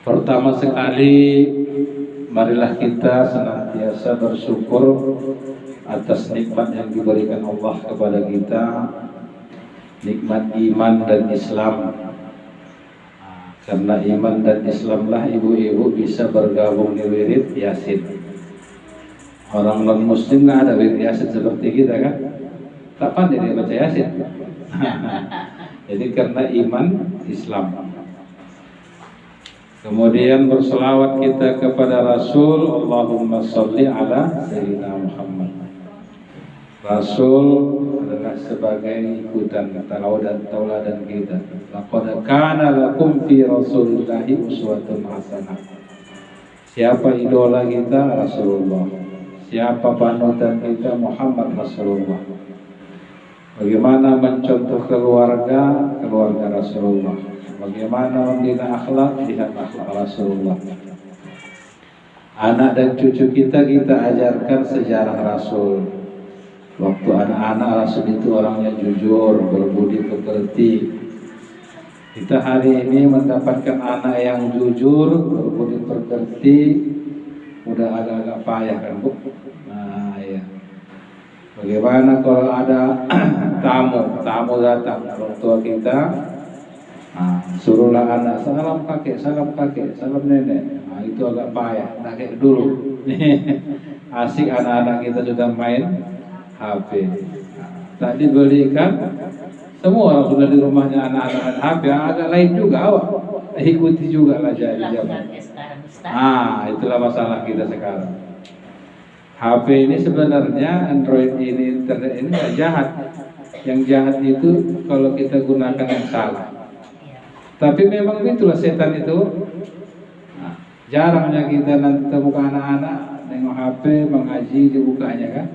Pertama sekali, marilah kita senantiasa bersyukur atas nikmat yang diberikan Allah kepada kita, nikmat iman dan Islam. Karena iman dan Islamlah ibu-ibu bisa bergabung di wirid Yasin. Orang non muslim nggak ada wirid Yasin seperti kita kan? Tak pandai dia baca Yasin. Jadi karena iman Islam. Kemudian berselawat kita kepada Rasul, Allahumma sholli ala Sayyidina Muhammad. Rasul adalah sebagai ikutan tauladan kita. Laqad kana lakum fi Rasulillahi uswatun hasanah. Siapa idola kita? Rasulullah. Siapa panutan kita? Muhammad Rasulullah. Bagaimana mencontoh keluarga Rasulullah. Bagaimana membina akhlak, lihat akhlak Rasulullah. Anak dan cucu kita ajarkan sejarah Rasul. Waktu anak-anak Rasul itu orangnya jujur, berbudi pekerti. Kita hari ini mendapatkan anak yang jujur, berbudi pekerti, udah agak-agak payah kan Bu? Nah ya. Bagaimana kalau ada tamu datang, orang tua kita, suruhlah anak salam kakek, salam nenek. Nah, itu agak payah, nah kayak dulu. Asik anak-anak kita sudah main HP. Tak dibelikan, semua orang sudah di rumahnya anak-anak HP. Agak lain juga awak, ikuti juga lah jadi zaman. Itulah masalah kita sekarang. HP ini sebenarnya Android ini, internet ini nggak jahat. Yang jahat itu kalau kita gunakan yang salah. Tapi memang itulah setan itu. Jarangnya kita nanti temukan anak-anak nengok HP, mengaji dibukanya kan.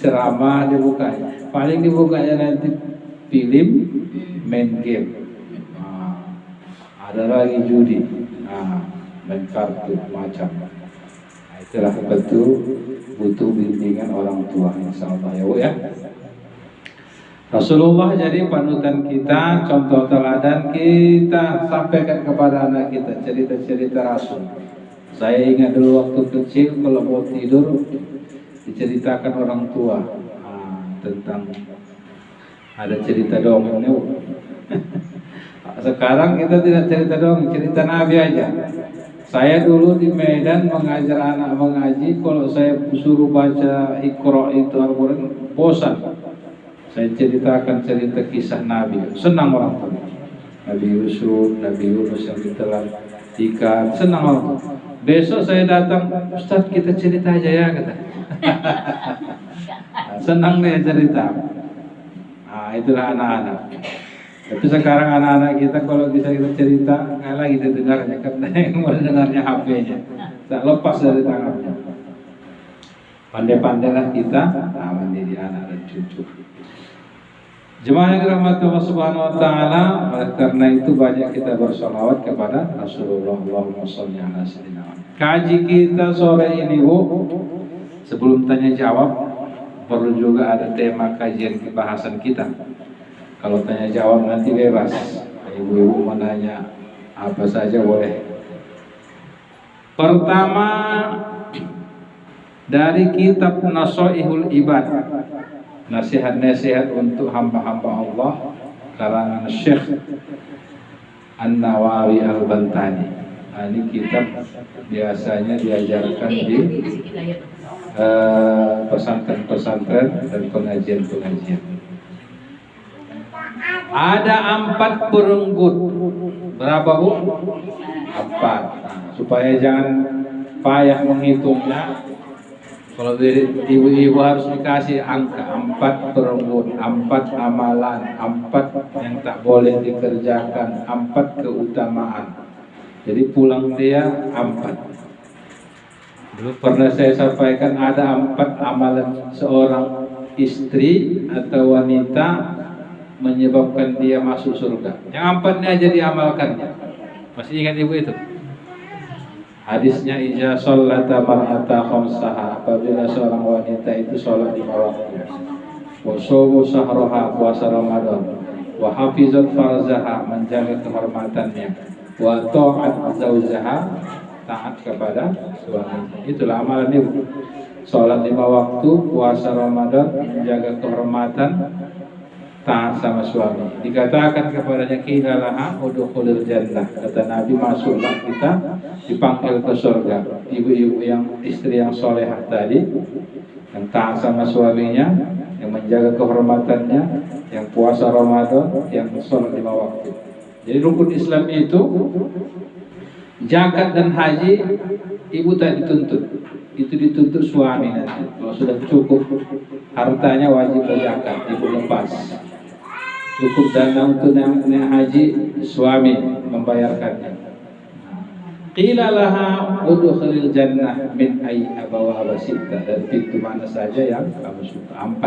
Ceramah dibukanya. Paling dibukanya nanti film, main game. Ada lagi judi. Main kartu macam. Itulah betul butuh bimbingan orang tua, insyaallah ya Bu ya. Rasulullah jadi panutan kita, contoh teladan kita sampaikan kepada anak kita cerita-cerita Rasul. Saya ingat dulu waktu kecil kalau mau tidur diceritakan orang tua tentang ada cerita dongengnya. Sekarang kita tidak cerita dongeng, cerita Nabi aja. Saya dulu di Medan mengajar anak mengaji, kalau saya suruh baca Iqra itu Al-Quran bosan. Saya ceritakan cerita kisah Nabi, senang orang tua. Nabi Yusuf, Nabi Yunus yang ditelan ikan, senang orang tua. Besok saya datang, Ustaz kita cerita aja ya kata. Senang nih cerita. Itulah anak-anak. Tapi sekarang anak-anak kita kalau bisa kita cerita, nggak lagi didengarnya karena yang mau dengarnya HP-nya, tak lepas dari tangannya. Pandai-pandailah kita mendidik anak dan cucu. Jemaah yang dirahmati Allah Subhanahu wa taala, karena itu banyak kita bersolawat kepada Rasulullah. Allahumma sholli ala sayyidina. Kaji kita sore ini Bu, sebelum tanya jawab perlu juga ada tema kajian bahasan kita. Kalau tanya jawab nanti bebas. Ibu-ibu mau nanya apa saja boleh. Pertama dari kitab Nasaihul Ibad, nasihat-nasihat untuk hamba-hamba Allah, karangan Syekh An-Nawawi Al-Bantani. Ini kitab biasanya diajarkan di pesantren-pesantren dan pengajian-pengajian. Ada 4 perenggut. Berapa Bu? 4. Supaya jangan payah menghitungnya. Kalau ibu-ibu harus dikasih angka 4 perenggut, 4 amalan, 4 yang tak boleh dikerjakan, 4 keutamaan. Jadi pulang dia 4. Dulu pernah saya sampaikan ada 4 amalan seorang istri atau wanita menyebabkan dia masuk surga. Yang 4-nya aja diamalkannya. Masih ingat ibu itu? Hadisnya iza sholata mar'ata khamsaha, apabila seorang wanita itu sholat 5 waktu. Wa shomu sahroha, puasa Ramadan. Wa hafizat farzaha, menjaga kehormatannya. wa ta'at zaujaha, taat kepada suami. Itulah amalan ibu. Sholat 5 waktu, puasa Ramadan, menjaga kehormatan, taat sama suami. Dikatakan kepadanya qilalaha udkhulil jannah. Kata Nabi, masuklah kita, dipanggil ke surga. Ibu-ibu yang istri yang solehah tadi, yang taat sama suaminya, yang menjaga kehormatannya, yang puasa Ramadan, yang sholat 5 waktu. Jadi rukun Islam itu zakat dan haji ibu tak dituntut, itu dituntut suami nanti. Kalau sudah cukup hartanya wajib berzakat, ibu lepas. Cukup dana untuk naik haji, suami membayarkannya. Qila laha udkhulil jannah min ayyi abawaba sittah, dari pintu mana saja yang kamu suka. 4.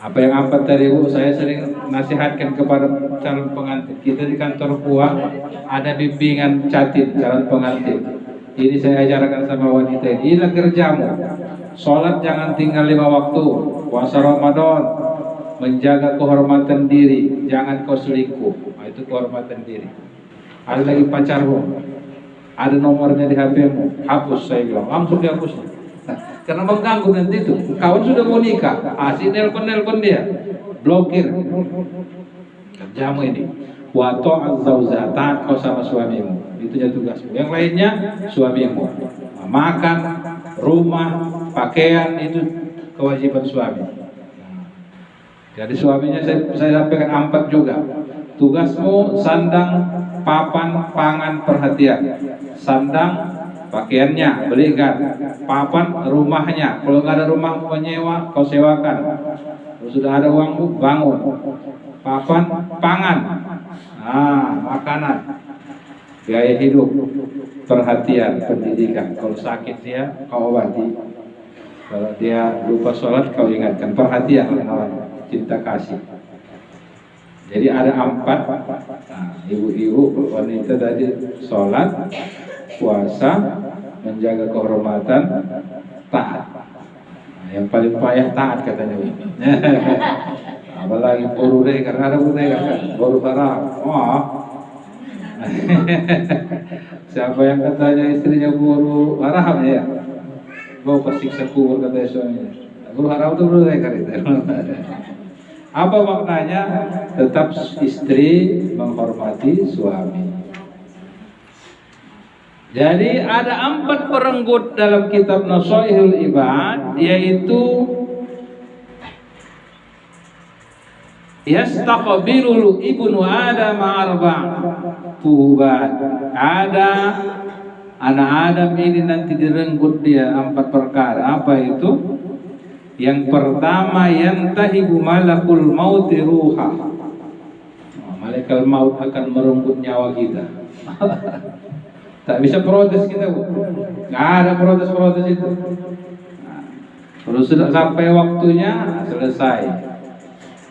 Apa yang 4 tadi Bu? Saya sering nasihatkan kepada calon pengantin. Kita di kantor PUA ada bimbingan catin calon pengantin. Ini saya ajarkan sama wanita ini. Inilah kerjamu. Sholat jangan tinggal 5 waktu. Puasa Ramadan, menjaga kehormatan diri, jangan kau selingkuh. Nah, itu kehormatan diri. Ada lagi pacarmu, ada nomornya di HP-mu, hapus. Saya bilang langsung dihapus. Karena mengganggu nanti itu. Kawan sudah mau nikah, asik nelpon dia, blokir. Kerjamu ini. Wa ta'az zauja, taat kau sama suamimu. Itu tugasmu. Yang lainnya suamimu. Makan, rumah, pakaian, itu kewajiban suami. Jadi suaminya saya sampaikan 4 juga. Tugasmu sandang, papan, pangan, perhatian. Sandang, pakaiannya belikan, papan, rumahnya. Kalau nggak ada rumah menyewa, kau sewakan. Kalau sudah ada uang, bangun. Papan, pangan, makanan, biaya hidup, perhatian, pendidikan. Kalau sakit dia, kau obati. Kalau dia lupa sholat, kau ingatkan. Perhatian, cinta kasih. Jadi ada 4. Ibu-ibu wanita tadi sholat, puasa, menjaga kehormatan, taat. Yang paling payah taat katanya. Apalagi buru deh, karena ada buru deh kan, buru haram. Siapa yang katanya istrinya buru haram ya? Bawa pasiksa kubur katanya suaminya. Buru haram itu buru deh kan itu. Apa maknanya? Tetap istri menghormati suami. Jadi ada 4 perenggut dalam kitab Nasaihul Ibad, yaitu yastaqbilul ibnu Adam puhubat. Ada anak Adam ini nanti direnggut dia 4 perkara. Apa itu? Yang pertama, yantahibu malakul mauti ruha. Malaikat maut akan merenggut nyawa kita. Tak bisa protes kita, Bu. Nggak ada protes itu. Kalau sudah sampai waktunya, selesai.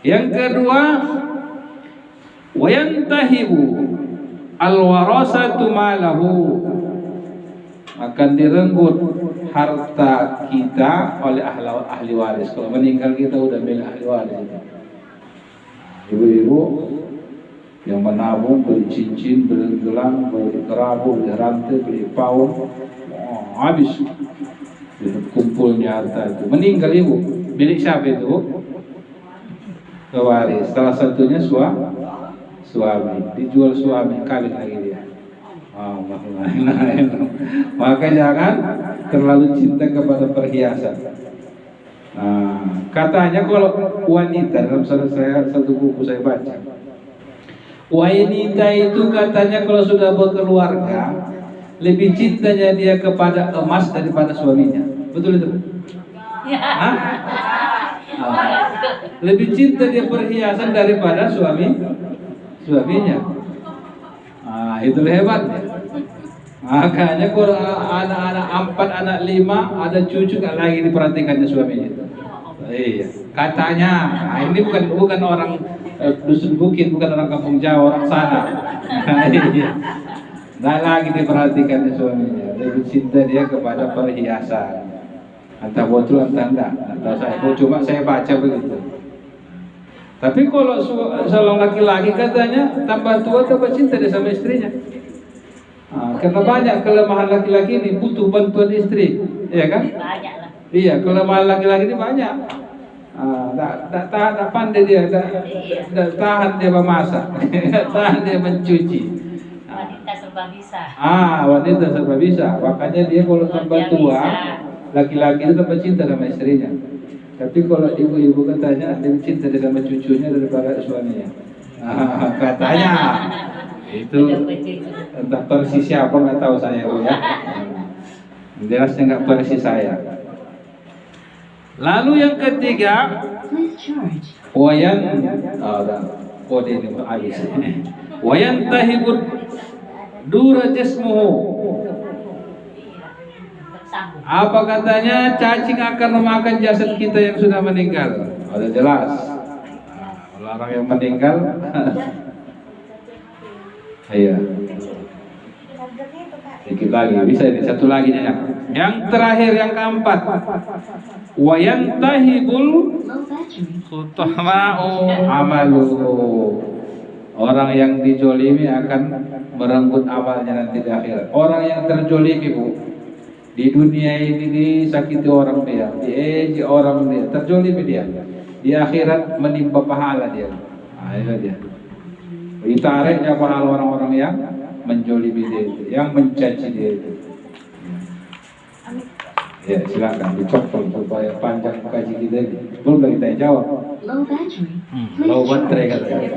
Yang kedua, wayantahibu alwarasatu malahu, akan direnggut harta kita oleh ahli waris. Kalau meninggal kita udah milik ahli waris. Ibu-ibu yang menabung, beli cincin, beli gelang, beli kerabu, beli rantai, beli paun, habis kumpulnya harta itu. Meninggal ibu, milik siapa itu? Pewaris. Salah satunya suami, dijual suami, kawin lagi dia. Maka jangan terlalu cinta kepada perhiasan. Katanya kalau wanita, dalam satu buku saya baca, wanita itu katanya kalau sudah berkeluarga lebih cintanya dia kepada emas daripada suaminya. Betul itu? Lebih cinta dia perhiasan daripada suaminya. Itu hebatnya. Makanya kalau anak-anak 4, anak 5, ada cucu nggak lagi diperhatikannya suaminya. Iya. Katanya, ini bukan orang dusun bukit, bukan orang kampung Jawa, orang sana. Nggak lagi diperhatikannya suaminya. Lebih cinta dia kepada perhiasan. Entah betul entah enggak. Entah saya. Cuma saya baca begitu. Tapi kalau seorang laki-laki katanya tambah tua tambah cinta dia sama istrinya. Karena banyak kelemahan laki-laki ini butuh bantuan istri, ya kan? Banyak lah. Iya, kelemahan laki-laki ini banyak. Tak pandai dia, tak tahan dia memasak, tahan dia mencuci. Wanita serba bisa. Wanita serba bisa. Makanya dia kalau tambah tua, laki-laki itu tambah cinta sama istrinya. Tapi kalau ibu-ibu katanya lebih cinta sama cucunya daripada suaminya. Katanya itu entah persis siapa nggak tahu saya ya. Jelasnya nggak persis saya. Lalu yang ketiga, wayan kode ini habis. Wayan tahibud dura jasmuhu. Apa katanya? Cacing akan memakan jasad kita yang sudah meninggal. Ada jelas. Orang yang meninggal. Iya. Sedikit lagi, bisa ini satu lagi nya. Yang terakhir yang keempat. Wayantahibul khutama'u amalu. Orang yang dijolimi akan merenggut amalnya nanti di akhirat. Orang yang terjolimi, Bu, di dunia ini disakiti orang dia, diejek orang dia, terjolimi dia. Di akhirat menimpa pahala dia. Itu dia. Ditariknya pahala orang-orang yang menjolimi dia, yang mencaci dia itu. Ya, silakan dicopot supaya panjang kaji kita ini. Belum kita jawab. Low battery katanya.